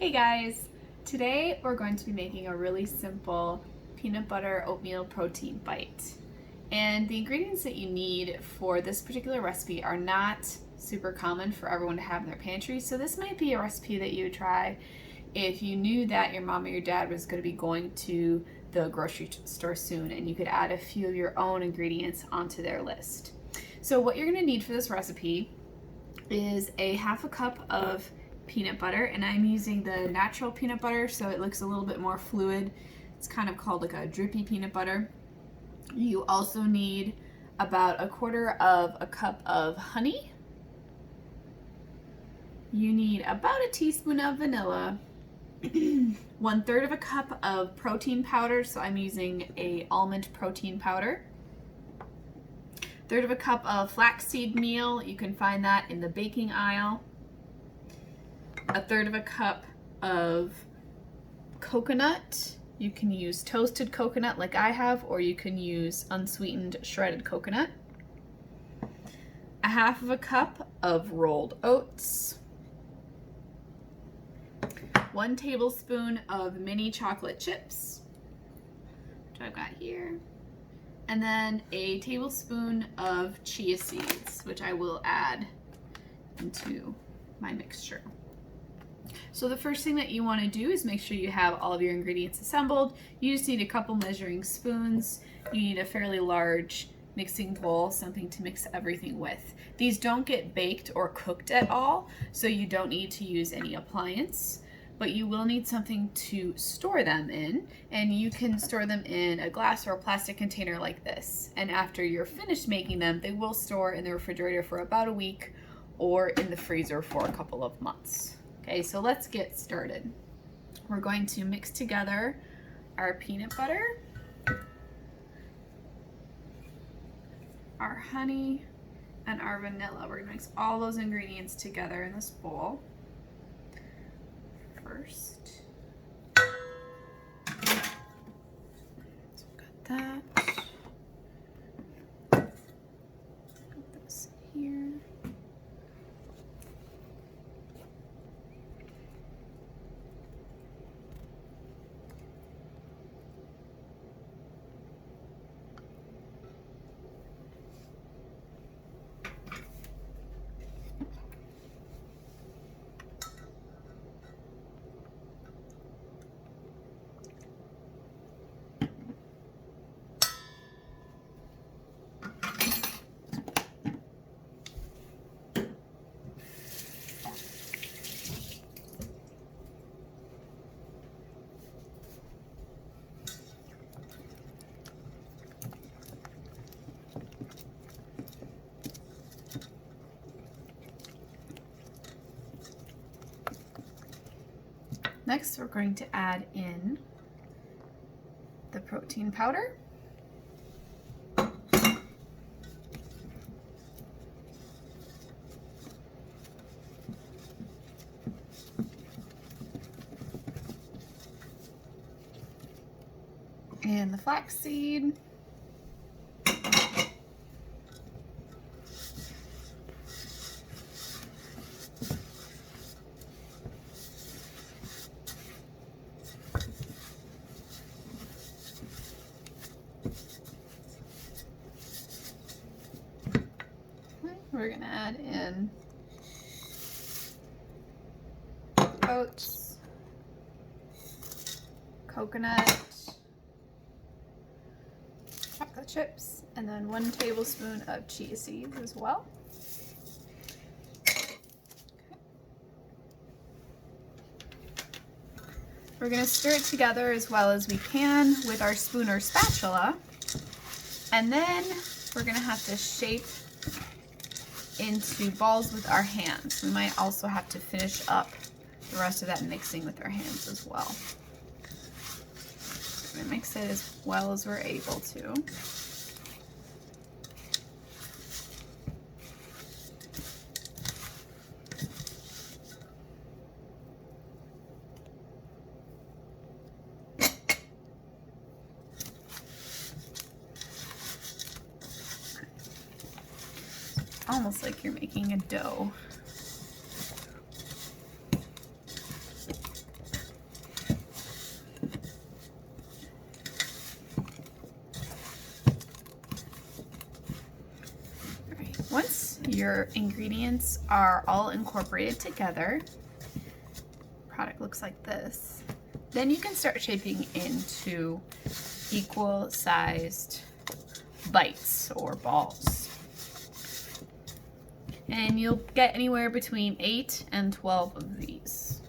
Hey guys! Today we're going to be making a really simple peanut butter oatmeal protein bite. And the ingredients that you need for this particular recipe are not super common for everyone to have in their pantry, so this might be a recipe that you would try if you knew that your mom or your dad was going to be going to the grocery store soon and you could add a few of your own ingredients onto their list. So what you're going to need for this recipe is a half a cup of peanut butter, and I'm using the natural peanut butter so it looks a little bit more fluid. It's kind of called like a drippy peanut butter. You also need about a quarter of a cup of honey. You need about a teaspoon of vanilla, 1/3 of a cup of protein powder, so I'm using a almond protein powder, 1/3 of a cup of flaxseed meal. You can find that in the baking aisle. 1/3 of a cup of coconut. You can use toasted coconut like I have, or you can use unsweetened shredded coconut. 1/2 of a cup of rolled oats. 1 tablespoon of mini chocolate chips, which I've got here. And then a tablespoon of chia seeds, which I will add into my mixture. So the first thing that you want to do is make sure you have all of your ingredients assembled. You just need a couple measuring spoons. You need a fairly large mixing bowl, something to mix everything with. These don't get baked or cooked at all, so you don't need to use any appliance, but you will need something to store them in, and you can store them in a glass or a plastic container like this. And after you're finished making them, they will store in the refrigerator for about a week or in the freezer for a couple of months. Okay, so let's get started. We're going to mix together our peanut butter, our honey, and our vanilla. We're gonna mix all those ingredients together in this bowl first. So we've got that. Put this here. Next, we're going to add in the protein powder. And the flaxseed. We're gonna add in oats, coconut, chocolate chips, and then 1 tablespoon of chia seeds as well. Okay. We're gonna stir it together as well as we can with our spoon or spatula, and then we're gonna have to shape into balls with our hands. We might also have to finish up the rest of that mixing with our hands as well. We're gonna mix it as well as we're able to. Almost like you're making a dough. your ingredients are all incorporated together, product looks like this, then you can start shaping into equal sized bites or balls. And you'll get anywhere between 8 and 12 of these.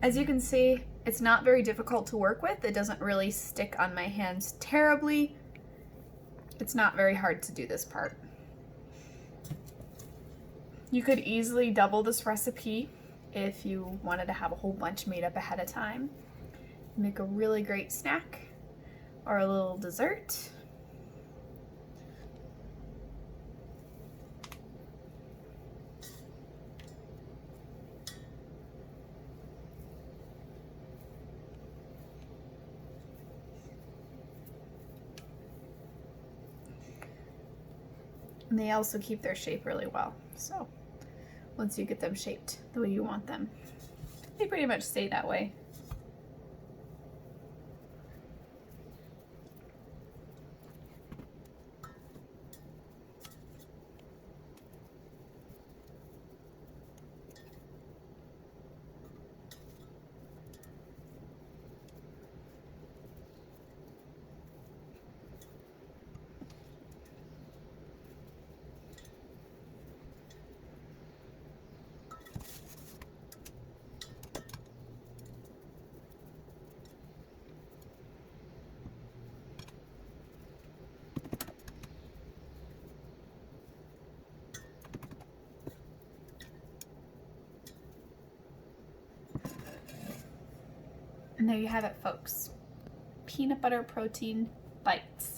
As you can see, it's not very difficult to work with. It doesn't really stick on my hands terribly. It's not very hard to do this part. You could easily double this recipe if you wanted to have a whole bunch made up ahead of time. Make a really great snack or a little dessert. And they also keep their shape really well. So once you get them shaped the way you want them, they pretty much stay that way. And there you have it, folks. Peanut butter protein bites.